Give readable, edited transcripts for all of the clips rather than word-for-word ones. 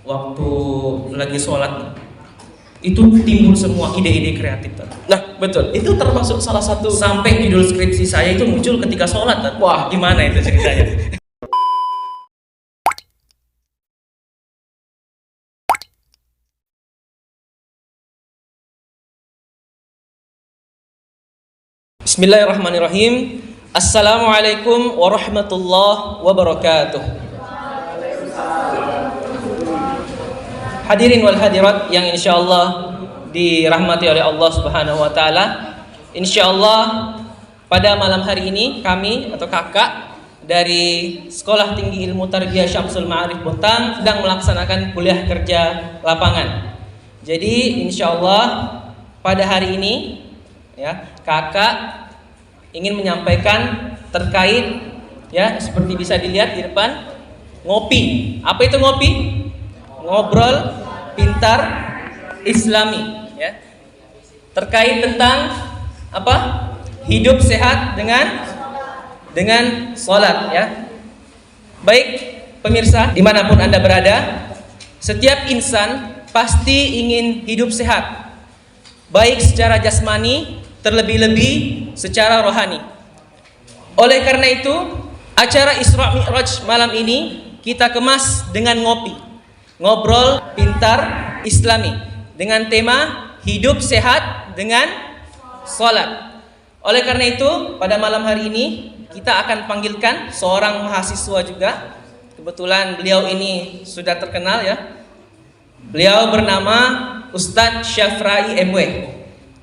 waktu lagi sholat itu timbul semua ide-ide kreatif. Nah, betul. Itu termasuk salah satu. Sampai judul skripsi saya itu muncul ketika sholat. Wah, gimana itu ceritanya? Bismillahirrahmanirrahim. Assalamualaikum warahmatullahi wabarakatuh. Hadirin wal hadirat yang insyaallah dirahmati oleh Allah Subhanahu wa taala. Insyaallah pada malam hari ini kami atau kakak dari Sekolah Tinggi Ilmu Tarbiyah Syamsul Ma'arif Bontang sedang melaksanakan kuliah kerja lapangan. Jadi insyaallah pada hari ini ya, kakak ingin menyampaikan terkait ya, seperti bisa dilihat di depan, ngopi. Apa itu ngopi? Ngobrol pintar Islami ya. Terkait tentang apa? Hidup sehat dengan sholat ya. Baik pemirsa, dimanapun Anda berada, setiap insan pasti ingin hidup sehat, baik secara jasmani, terlebih-lebih secara rohani. Oleh karena itu, acara Isra Mi'raj malam ini kita kemas dengan ngopi. Ngobrol pintar Islami dengan tema hidup sehat dengan sholat. Oleh karena itu, pada malam hari ini kita akan panggilkan seorang mahasiswa juga. Kebetulan beliau ini sudah terkenal ya. Beliau bernama Ustadz Syafrai MW.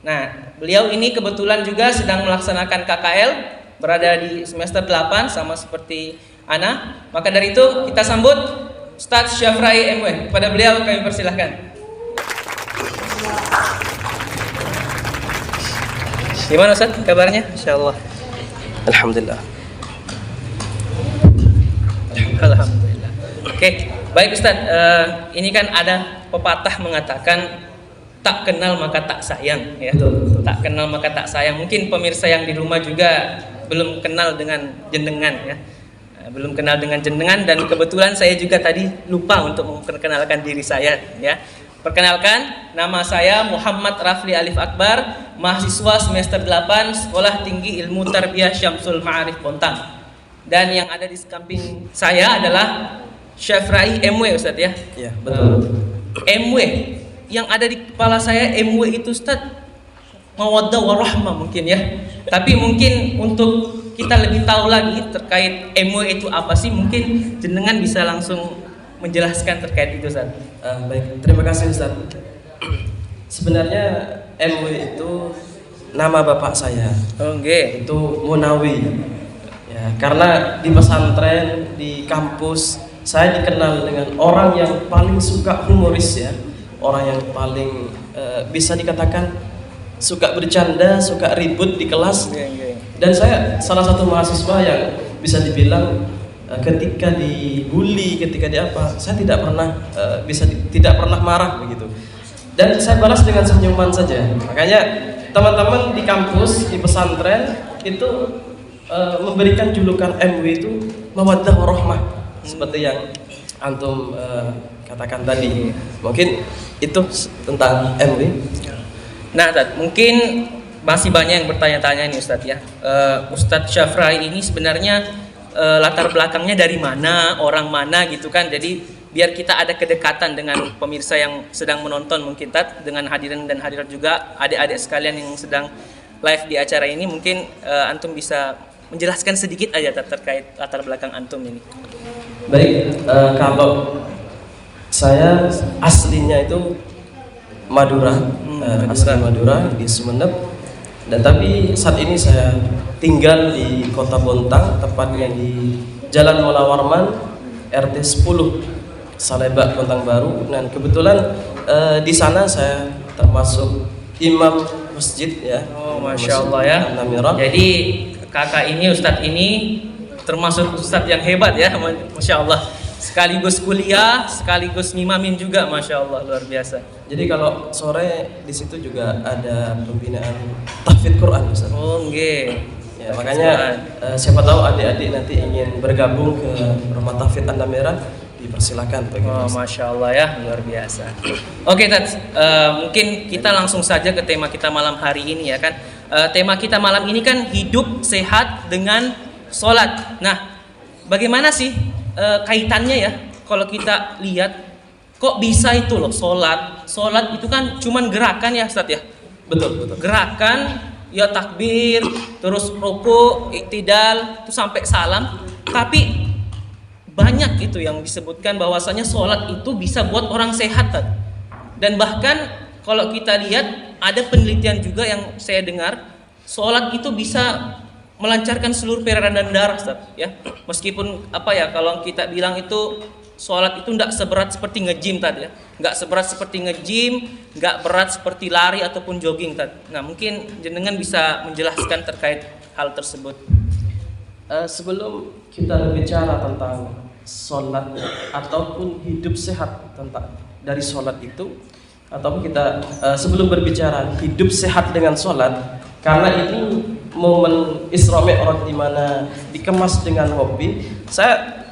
Nah, beliau ini kebetulan juga sedang melaksanakan KKL, berada di semester 8 sama seperti Ana. Maka dari itu kita sambut Ustadz Syafrai MW. Pada beliau kami persilahkan. Gimana Ustadz kabarnya? Insyaallah. Alhamdulillah. Alhamdulillah. Oke, baik Ustadz. Ini kan ada pepatah mengatakan tak kenal maka tak sayang ya. Tak kenal maka tak sayang. Mungkin pemirsa yang di rumah juga belum kenal dengan jenengan ya. Belum kenal dengan jenengan, dan kebetulan saya juga tadi lupa untuk memperkenalkan diri saya ya. Perkenalkan, nama saya Muhammad Rafli Alif Akbar, mahasiswa semester 8 Sekolah Tinggi Ilmu Tarbiyah Syamsul Ma'arif Bontang. Dan yang ada di samping saya adalah Syafrai MW Ustaz ya. Iya, betul. MW yang ada di kepala saya, MW itu Ustaz mawaddah warahmah mungkin ya. Tapi mungkin untuk kita lebih tahu lagi terkait MW itu apa sih, mungkin jenengan bisa langsung menjelaskan terkait itu Ustaz. Baik, terima kasih Ustaz. Sebenarnya MW itu nama bapak saya. Oke. Itu Munawi. Ya, karena di pesantren, di kampus saya dikenal dengan orang yang paling suka humoris ya. Orang yang paling bisa dikatakan suka bercanda, suka ribut di kelas. Dan saya salah satu mahasiswa yang bisa dibilang ketika dibully, ketika di apa, saya tidak pernah tidak pernah marah begitu. Dan saya balas dengan senyuman saja. Makanya teman-teman di kampus, di pesantren itu memberikan julukan MW itu mawaddah warahmah, seperti yang antum katakan tadi. Mungkin itu tentang MW. Nah, Ustaz, mungkin masih banyak yang bertanya-tanya nih Ustadz ya. Ustadz Syafrai ini sebenarnya latar belakangnya dari mana, orang mana gitu kan. Jadi biar kita ada kedekatan dengan pemirsa yang sedang menonton mungkin Tat, dengan hadirin dan hadirat juga adik-adik sekalian yang sedang live di acara ini. Mungkin antum bisa menjelaskan sedikit aja Tat, terkait latar belakang antum ini. Baik, kalau saya aslinya itu Madura, asli Madura di Sumeneb. Dan tapi saat ini saya tinggal di Kota Bontang, tepatnya di Jalan Mola Warman, RT 10, Salebak, Bontang Baru. Dan kebetulan di sana saya termasuk imam masjid ya. Oh, Masya Allah ya. Jadi kakak ini, Ustadz ini termasuk Ustadz yang hebat ya, Masya Allah. Sekaligus kuliah, sekaligus ngimamin juga, Masya Allah, luar biasa. Jadi kalau sore di situ juga ada pembinaan tahfidz Quran, Ustaz. Oh, nggih. Ya, makanya siapa tahu adik-adik nanti ingin bergabung ke rumah tahfidz Anda Merah, dipersilakan bagi Oh, Masya Allah ya, luar biasa. Oke, Tats, mungkin kita langsung saja ke tema kita malam hari ini ya kan. Tema kita malam ini kan hidup sehat dengan sholat. Nah, bagaimana sih kaitannya ya? Kalau kita lihat, kok bisa itu loh sholat? Sholat itu kan cuman gerakan ya, Ustaz ya. Betul. Gerakan, ya takbir, terus ruku, iktidal, itu sampai salam. Tapi banyak itu yang disebutkan bahwasanya sholat itu bisa buat orang sehat. Dan bahkan kalau kita lihat ada penelitian juga yang saya dengar, sholat itu bisa melancarkan seluruh peredaran darah, Ustaz, ya. Meskipun kalau kita bilang itu sholat itu tidak seberat seperti nge-gym tadi ya, nggak seberat seperti nge-gym, nggak berat seperti lari ataupun jogging tadi. Nah, mungkin jenengan bisa menjelaskan terkait hal tersebut. Sebelum kita berbicara tentang sholat ataupun hidup sehat tentang dari sholat itu, ataupun kita sebelum berbicara hidup sehat dengan sholat, karena ini momen Isra Mi'raj di mana dikemas dengan ngopi, saya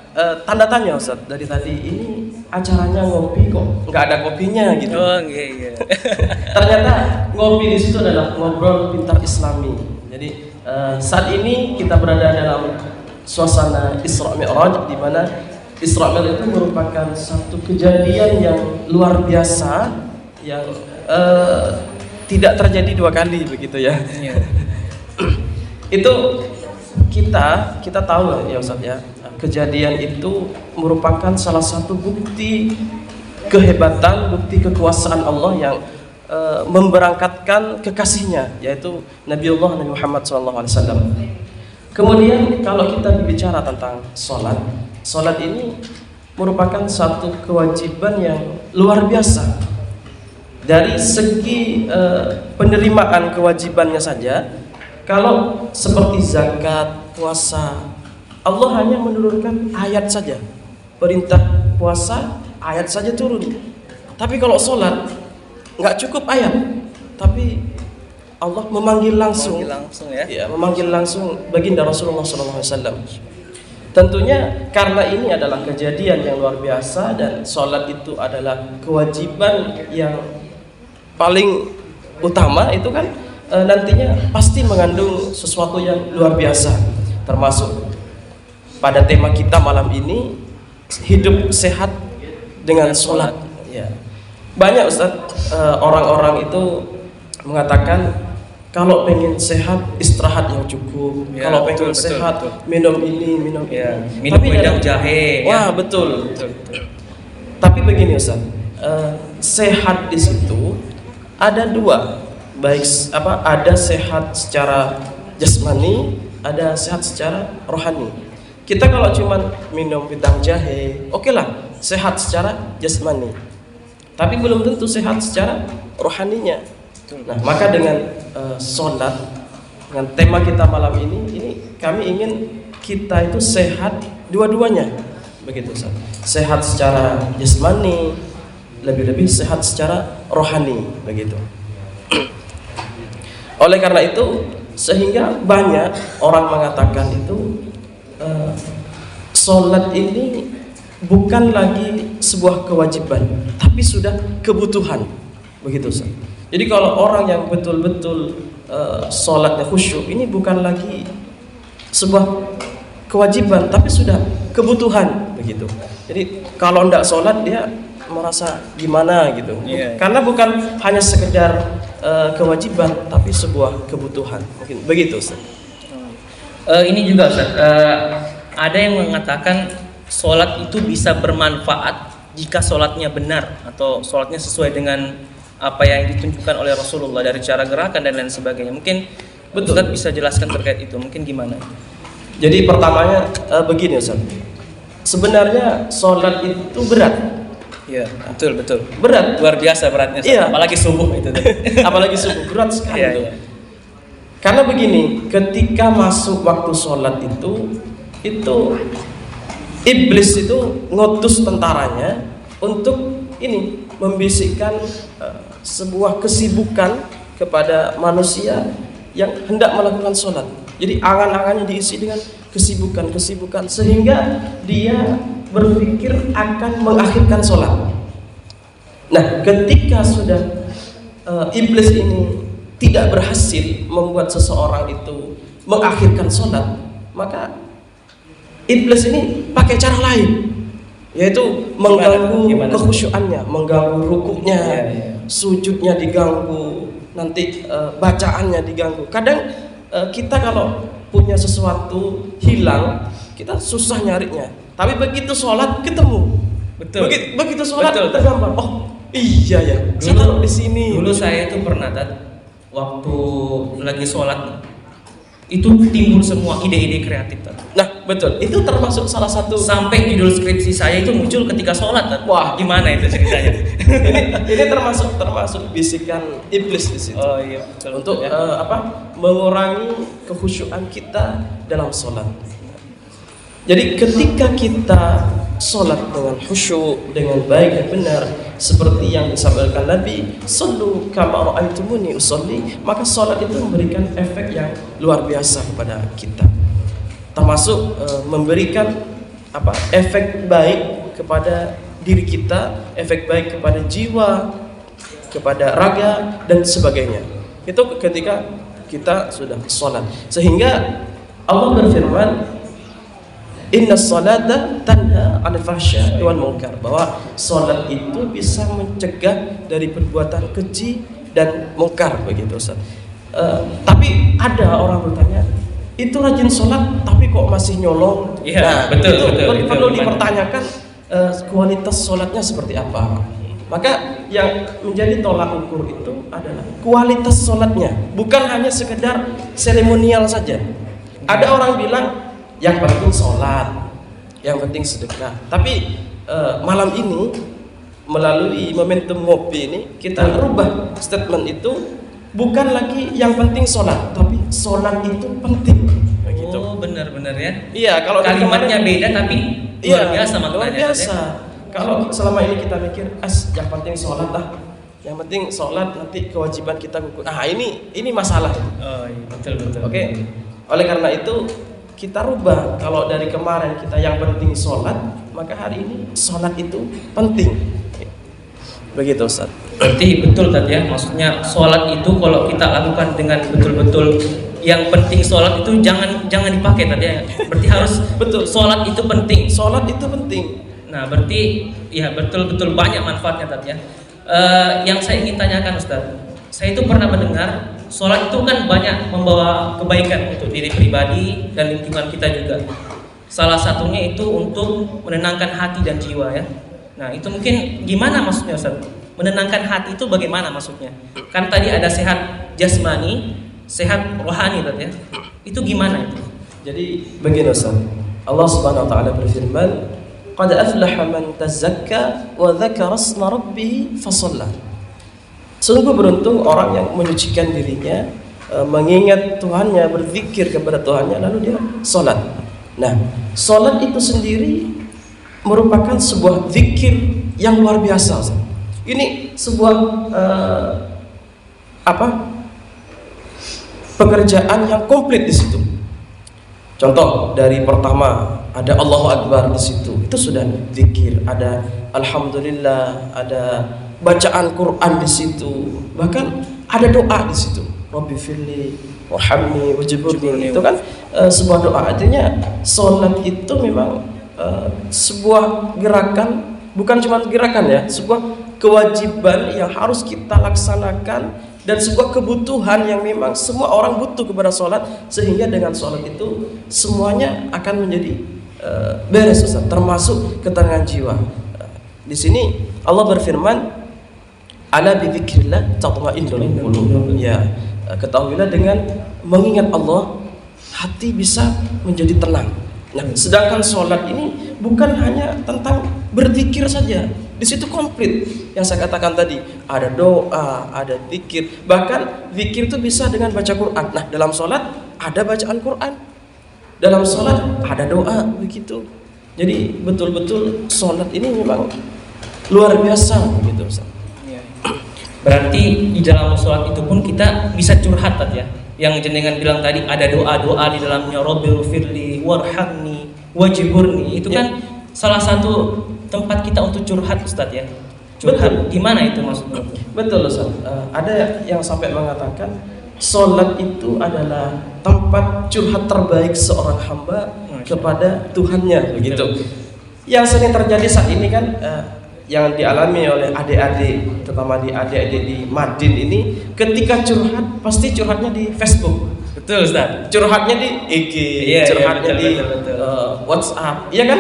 tanda tanya Ustaz dari tadi, ini acaranya ngopi kok nggak ada kopinya gitu. Oh iya. Ternyata ngopi di situ adalah ngobrol pintar Islami. Jadi saat ini kita berada dalam suasana Isra Mi'raj, di mana Isra Mi'raj itu merupakan satu kejadian yang luar biasa yang tidak terjadi dua kali begitu ya. Iya. Itu kita tahu ya Ustaz ya, kejadian itu merupakan salah satu bukti kehebatan, bukti kekuasaan Allah yang memberangkatkan kekasihnya, yaitu Nabi Muhammad SAW. Kemudian kalau kita berbicara tentang sholat ini merupakan satu kewajiban yang luar biasa. Dari segi penerimaan kewajibannya saja, kalau seperti zakat, puasa, Allah hanya menurunkan ayat saja, perintah puasa ayat saja turun. Tapi kalau sholat nggak cukup ayat, tapi Allah memanggil langsung ya, memanggil langsung baginda Rasulullah SAW. Tentunya karena ini adalah kejadian yang luar biasa dan sholat itu adalah kewajiban yang paling utama, itu kan nantinya pasti mengandung sesuatu yang luar biasa, termasuk pada tema kita malam ini, hidup sehat dengan sholat. Ya. Banyak Ustaz orang-orang itu mengatakan kalau pengen sehat istirahat yang cukup, ya, kalau pengen sehat minum ini, minum ini. Minum wedang jahe. Wah, betul. Tapi begini Ustaz, sehat di situ ada dua, ada sehat secara jasmani, ada sehat secara rohani. Kita kalau cuma minum wedang jahe, oke lah, sehat secara jasmani. Tapi belum tentu sehat secara rohaninya. Nah, maka dengan sholat, dengan tema kita malam ini kami ingin kita itu sehat dua-duanya, begitu Ustaz. Sehat secara jasmani, lebih-lebih sehat secara rohani, begitu. Oleh karena itu, sehingga banyak orang mengatakan itu sholat ini bukan lagi sebuah kewajiban, tapi sudah kebutuhan, begitu Ustaz. Jadi kalau orang yang betul-betul sholatnya khusyuk, ini bukan lagi sebuah kewajiban, tapi sudah kebutuhan, begitu. Jadi kalau tidak sholat dia merasa gimana gitu, karena bukan hanya sekedar kewajiban, tapi sebuah kebutuhan, mungkin begitu Ustaz. Ini juga Ustaz, ada yang mengatakan sholat itu bisa bermanfaat jika sholatnya benar atau sholatnya sesuai dengan apa yang ditunjukkan oleh Rasulullah dari cara gerakan dan lain sebagainya. Mungkin betul Ustaz bisa jelaskan terkait itu, mungkin gimana? Jadi pertamanya begini Ustaz, sebenarnya sholat itu berat. Iya, betul. Berat, luar biasa beratnya. Iya. Apalagi subuh itu. Apalagi subuh berat sekali. Iya. Karena begini, ketika masuk waktu sholat itu iblis itu ngutus tentaranya untuk ini membisikkan sebuah kesibukan kepada manusia yang hendak melakukan sholat. Jadi angan-angannya diisi dengan kesibukan, sehingga dia berpikir akan mengakhirkan sholat. Nah, ketika sudah iblis ini tidak berhasil membuat seseorang itu mengakhirkan sholat, maka iblis ini pakai cara lain, yaitu mengganggu kekhusyuannya, mengganggu rukuknya, sujudnya diganggu, nanti bacaannya diganggu. Kadang kita kalau punya sesuatu hilang, kita susah nyarinya. Tapi begitu sholat ketemu. Betul. Begitu sholat Betul. tergambar. Oh iya ya, saya taruh di sini. Dulu saya itu pernah waktu lagi sholat itu timbul semua ide-ide kreatif Tat. Nah betul, itu termasuk salah satu. Sampai judul skripsi saya itu muncul ketika sholat Tat. Wah gimana itu ceritanya? ini termasuk bisikan iblis di situ. Oh iya betul. Untuk mengurangi kekhusyuan kita dalam sholat. Jadi ketika kita sholat dengan khusyuk, dengan baik dan benar, seperti yang disampaikan Nabi, "Shallu kama ra'aitumuni usolli", maka sholat itu memberikan efek yang luar biasa kepada kita. Termasuk memberikan efek baik kepada diri kita, efek baik kepada jiwa, kepada raga dan sebagainya. Itu ketika kita sudah sholat. Sehingga Allah berfirman, "Inna sholata tanha 'anil fahsya'i wal munkar", bahwa sholat itu bisa mencegah dari perbuatan keji dan mungkar, begitu Ustaz. Tapi ada orang bertanya, itu rajin sholat tapi kok masih nyolong? Iya, Nah, betul, perlu dipertanyakan kualitas sholatnya seperti apa. Maka yang menjadi tolak ukur itu adalah kualitas sholatnya, bukan hanya sekedar seremonial saja. Ada orang bilang yang penting sholat, yang penting sedekah. Tapi malam ini melalui momentum ngopi ini kita rubah statement itu, bukan lagi yang penting sholat, tapi sholat itu penting. Begitu. Oh benar-benar ya. Iya, kalau kalimatnya beda tapi luar biasa maknanya. Luar biasa. Kalau selama ini kita mikir, yang penting sholat lah, yang penting sholat, nanti kewajiban kita gugur. Nah ini masalah. Oh iya, betul. Oke. Oleh karena itu kita rubah. Kalau dari kemarin kita yang penting sholat, maka hari ini sholat itu penting. Begitu Ustaz. Berarti betul tadi ya, maksudnya sholat itu kalau kita lakukan dengan betul-betul yang penting, sholat itu jangan dipakai tadi ya. Berarti harus betul, sholat itu penting. Sholat itu penting. Nah berarti ya betul-betul banyak manfaatnya tadi ya. Yang saya ingin tanyakan Ustaz, saya itu pernah mendengar sholat itu kan banyak membawa kebaikan untuk diri pribadi dan lingkungan kita juga. Salah satunya itu untuk menenangkan hati dan jiwa ya. Nah itu mungkin gimana maksudnya Ustaz? Menenangkan hati itu bagaimana maksudnya? Kan tadi ada sehat jasmani, sehat rohani tadi ya. Itu gimana itu? Jadi begini Ustaz, Allah Subhanahu wa taala berfirman, "Qad aflaha man tazakka wa dzakara asma rabbih fasalla." Sungguh beruntung orang yang menyucikan dirinya, mengingat Tuhannya, berzikir kepada Tuhannya, lalu dia sholat. Nah, sholat itu sendiri merupakan sebuah zikir yang luar biasa. Ini sebuah pekerjaan yang komplit di situ. Contoh dari pertama ada Allahu Akbar di situ, itu sudah zikir. Ada Alhamdulillah, ada bacaan Quran di situ, bahkan ada doa di situ. Rabbi firli warhamni wajburni. Itu kan sebuah doa. Artinya sholat itu memang sebuah gerakan, bukan cuma gerakan ya, sebuah kewajiban yang harus kita laksanakan dan sebuah kebutuhan yang memang semua orang butuh kepada sholat, sehingga dengan sholat itu semuanya akan menjadi beres Ustaz, termasuk ketenangan jiwa. Di sini Allah berfirman, "Ala bi dzikrillah tatma'innul qulub." Ya, ketahuilah dengan mengingat Allah hati bisa menjadi tenang. Nah, sedangkan sholat ini bukan hanya tentang berzikir saja. Di situ komplit yang saya katakan tadi, ada doa, ada zikir, bahkan zikir itu bisa dengan baca Quran. Nah, dalam sholat ada bacaan Quran, dalam sholat ada doa, begitu. Jadi betul-betul sholat ini memang luar biasa, begitu Ustaz. Berarti di dalam sholat itu pun kita bisa curhat tadi ya. Yang jenengan bilang tadi ada doa-doa di dalamnya, Rabbil firli warhamni wajburni. Itu kan salah satu tempat kita untuk curhat Ustadz ya. Curhat di mana itu maksudnya? Betul Ustaz. Ada yang sampai mengatakan sholat itu adalah tempat curhat terbaik seorang hamba kepada Tuhannya, begitu. Yang sering terjadi saat ini kan yang dialami oleh adik-adik, terutama di adik-adik di Madin ini, ketika curhat pasti curhatnya di Facebook. Betul Ustaz. Curhatnya di IG, curhatnya di WhatsApp, iya kan?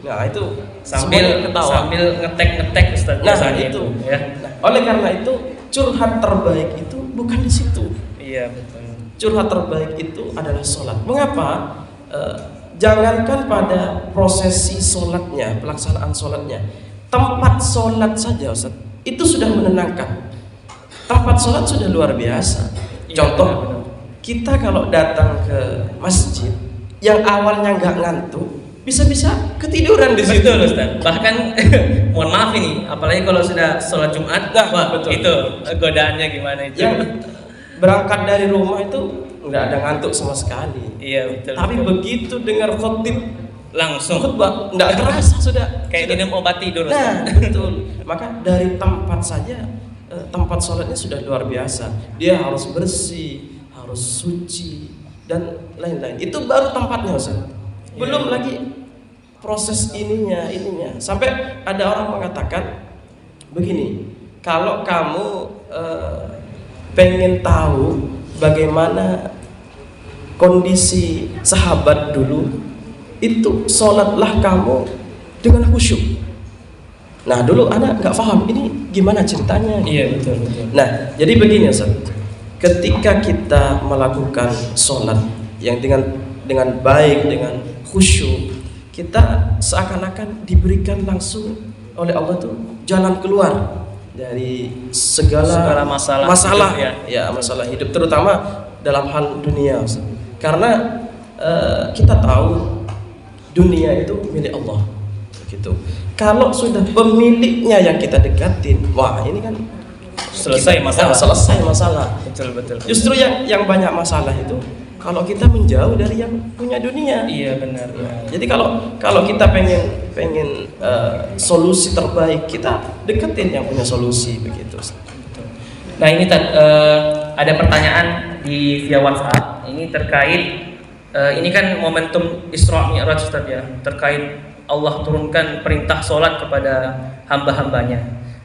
Nah itu sambil ngetek Ustaz. Nah itu ya. Nah, oleh karena itu curhat terbaik itu bukan di situ. Iya betul. Curhat terbaik itu adalah sholat. Mengapa? Jangankan pada prosesi sholatnya, pelaksanaan sholatnya, tempat sholat saja Ustaz, itu sudah menenangkan. Tempat sholat sudah luar biasa. Contoh, kita kalau datang ke masjid yang awalnya nggak ngantuk, bisa-bisa ketiduran di situ. Betul Ustaz. Bahkan mohon maaf ini, apalagi kalau sudah sholat Jumat, betul. Itu godaannya gimana itu? Yang berangkat dari rumah itu nggak ada ngantuk sama sekali. Iya betul. Tapi begitu dengar khotib langsung khutbah nggak terasa sudah kayak minum obat tidur. Nah betul. Maka dari tempat saja tempat sholatnya sudah luar biasa. Dia harus bersih, harus suci dan lain-lain. Itu baru tempatnya Ustaz. Belum lagi proses ininya. Sampai ada orang mengatakan begini, kalau kamu pengen tahu bagaimana kondisi sahabat dulu, itu sholatlah kamu dengan khusyuk. Nah dulu anak nggak paham ini gimana ceritanya. Iya betul. Nah jadi begini Ustaz, ketika kita melakukan sholat yang dengan baik, dengan khusyuk, kita seakan-akan diberikan langsung oleh Allah tuh jalan keluar dari segala masalah hidup, ya masalah hidup, terutama dalam hal dunia Ustaz. Karena kita tahu dunia itu milik Allah, begitu. Kalau sudah pemiliknya yang kita dekatin, wah ini kan selesai masalah. Betul. Justru yang banyak masalah itu kalau kita menjauh dari yang punya dunia. Iya benar. Jadi kalau kita pengen solusi terbaik, kita deketin yang punya solusi, begitu. Betul. Nah ini ada pertanyaan di via WhatsApp. Ini terkait ini kan momentum Isra Mi'raj Ustaz ya, terkait Allah turunkan perintah sholat kepada hamba-hambanya.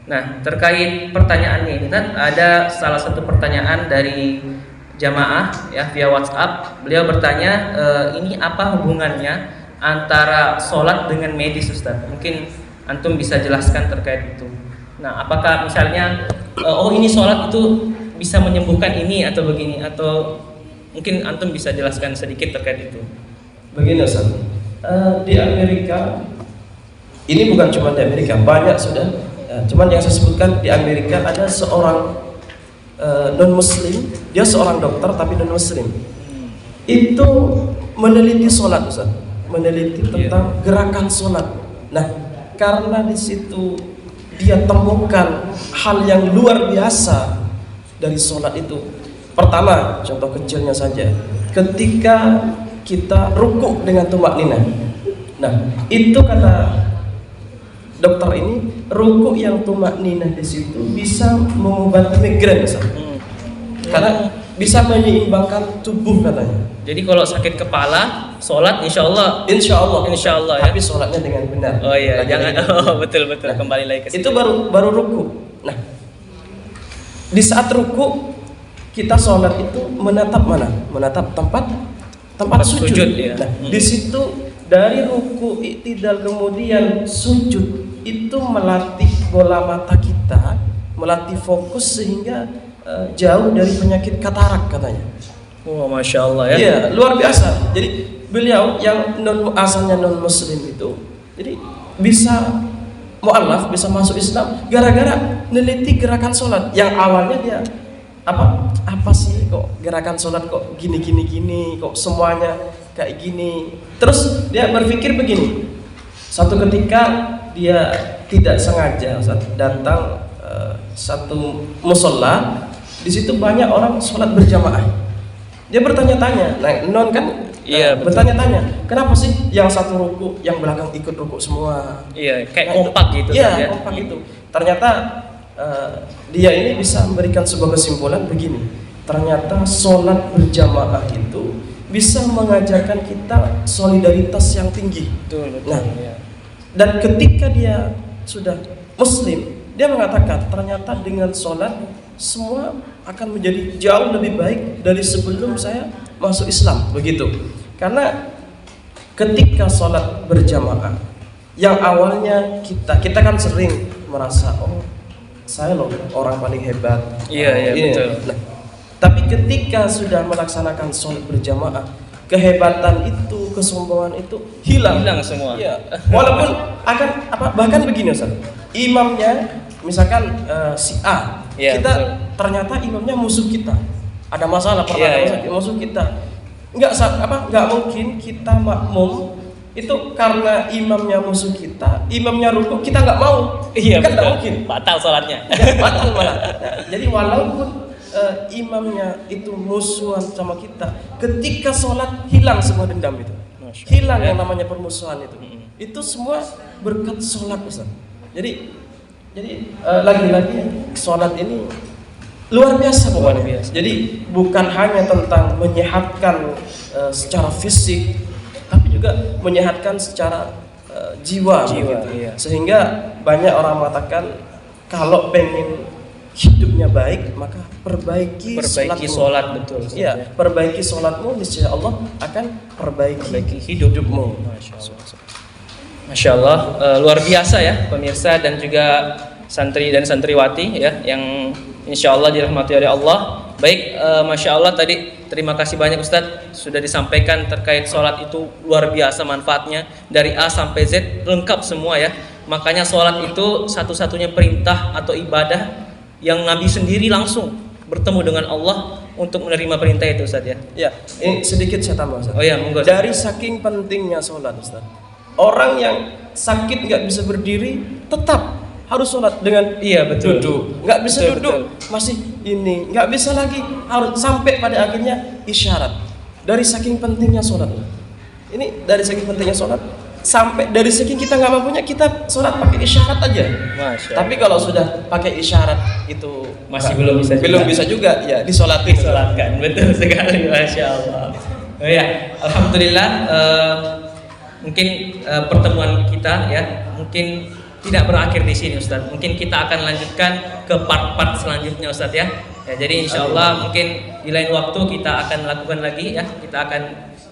Nah terkait pertanyaannya ini kan ada salah satu pertanyaan dari jamaah ya via WhatsApp. Beliau bertanya, ini apa hubungannya antara sholat dengan medis Ustaz? Mungkin antum bisa jelaskan terkait itu. Nah apakah misalnya ini sholat itu bisa menyembuhkan ini atau begini, atau mungkin antum bisa jelaskan sedikit terkait itu. Begini Ustaz, di Amerika ini bukan cuma di Amerika, banyak sudah. Cuman yang saya sebutkan di Amerika ada seorang non Muslim, dia seorang dokter tapi non Muslim. Itu meneliti sholat Ustaz, meneliti tentang gerakan sholat. Nah, karena di situ dia temukan hal yang luar biasa dari sholat itu. Pertama, contoh kecilnya saja, ketika kita rukuk dengan tumakninah. Nah, itu kata dokter ini, rukuk yang tumakninah di situ bisa mengobati migrain, karena bisa menyeimbangkan tubuh katanya. Jadi kalau sakit kepala, sholat insya Allah ya. Tapi sholatnya dengan benar. Oh iya, jangan. Betul. Nah, kembali lagi ke situ. Itu baru rukuk. Nah, di saat rukuk kita sholat itu menatap mana? Menatap tempat sujud. Ya. Nah, di situ dari ruku i'tidal kemudian sujud itu melatih bola mata kita, melatih fokus sehingga jauh dari penyakit katarak katanya. Oh, masya Allah ya. Iya, luar biasa. Jadi beliau yang asalnya non Muslim itu, jadi bisa mu'alaf, bisa masuk Islam gara-gara neliti gerakan sholat yang awalnya dia apa sih kok gerakan sholat kok gini kok semuanya kayak gini. Terus dia berpikir begini, satu ketika dia tidak sengaja datang satu musola, di situ banyak orang sholat berjamaah. Dia bertanya-tanya, nah non kan Iya, betul. Bertanya-tanya, kenapa sih yang satu ruku, yang belakang ikut ruku semua? Iya, kayak Nah, kompak gitu. Iya, Ustaz, ya. kompak itu. Ternyata dia ini bisa memberikan sebuah kesimpulan begini. Ternyata sholat berjamaah itu bisa mengajarkan kita solidaritas yang tinggi. Betul, betul. Nah, Iya. dan ketika dia sudah Muslim, dia mengatakan ternyata dengan sholat semua akan menjadi jauh lebih baik dari sebelum saya masuk Islam, begitu. Karena ketika sholat berjamaah, yang awalnya kita kan sering merasa, oh saya loh orang paling hebat. Iya, Ini. betul. Nah, tapi ketika sudah melaksanakan sholat berjamaah, kehebatan itu, kesombongan itu hilang semua. Iya. Walaupun akan bahkan begini Ustaz. Imamnya misalkan si A, Iya, kita betul. ternyata imamnya musuh kita. Ada masalah pernah Iya, ada musuh kita. Enggak mungkin kita makmum itu karena imamnya musuh kita, imamnya ruku kita nggak mau. Iya, Kan nggak betul. mungkin. Batal sholatnya. Ya, batal malah. Nah, jadi walaupun imamnya itu musuhan sama kita, ketika sholat hilang semua dendam itu, Masya Allah. hilang Ya. yang namanya permusuhan itu. Itu semua berkat sholat Ustaz. Jadi lagi-lagi sholat ini luar biasa pokoknya. Luar biasa. Jadi bukan hanya tentang menyehatkan secara fisik, tapi juga menyehatkan secara jiwa begitu. Iya. Sehingga banyak orang mengatakan kalau pengen hidupnya baik maka perbaiki sholatmu. sholat, betul. Ustaz, Iya, perbaiki sholatmu, niscaya Allah akan perbaiki hidupmu. Masya Allah, luar biasa ya pemirsa dan juga santri dan santriwati ya yang insya Allah dirahmati oleh Allah. Baik, Masya Allah tadi terima kasih banyak Ustadz sudah disampaikan terkait sholat itu luar biasa manfaatnya dari A sampai Z lengkap semua ya. Makanya sholat itu satu-satunya perintah atau ibadah yang Nabi sendiri langsung bertemu dengan Allah untuk menerima perintah itu Ustadz ya. Ya, ini sedikit saya tambah Ustaz. Oh ya, monggo. Dari saking pentingnya sholat Ustaz, orang yang sakit nggak bisa berdiri tetap harus sholat dengan Iya, betul. duduk, nggak bisa Betul, duduk betul. masih ini, nggak bisa lagi harus sampai pada akhirnya isyarat. Dari saking pentingnya sholat, ini dari saking pentingnya sholat sampai dari saking kita nggak mampunya kita sholat pakai isyarat aja. Masya Tapi kalau sudah pakai isyarat itu Masih belum bisa juga. belum bisa juga ya disolatin. disolatkan, betul sekali, Masya Allah. Oh ya, Alhamdulillah mungkin pertemuan kita ya mungkin tidak berakhir di sini Ustadz. Mungkin kita akan lanjutkan ke part-part selanjutnya Ustadz ya. Jadi insya Allah mungkin di lain waktu kita akan lakukan lagi ya. Kita akan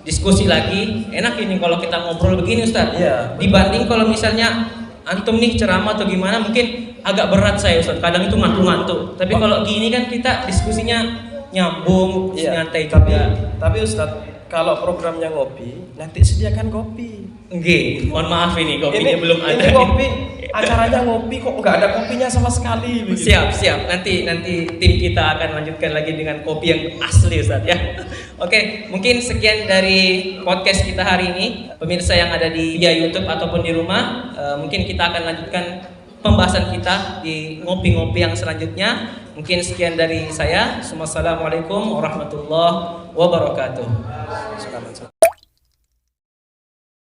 diskusi lagi. Enak ini kalau kita ngobrol begini Ustadz. Iya. Dibanding kalau misalnya antum nih ceramah atau gimana mungkin agak berat saya Ustadz. Kadang itu ngantuk-ngantuk. Tapi kalau gini kan kita diskusinya nyambung, nyantai juga. Tapi Ustadz, kalau programnya ngopi, nanti sediakan kopi. Nggih, mohon maaf ini kopinya belum ada. Ini kopi, acaranya ngopi kok nggak ada kopinya sama sekali. Begitu. Siap. Nanti tim kita akan lanjutkan lagi dengan kopi yang asli Ustaz ya. Oke, mungkin sekian dari podcast kita hari ini. Pemirsa yang ada di via YouTube ataupun di rumah, mungkin kita akan lanjutkan pembahasan kita di ngopi-ngopi yang selanjutnya. Mungkin sekian dari saya. Assalamualaikum warahmatullahi wabarakatuh.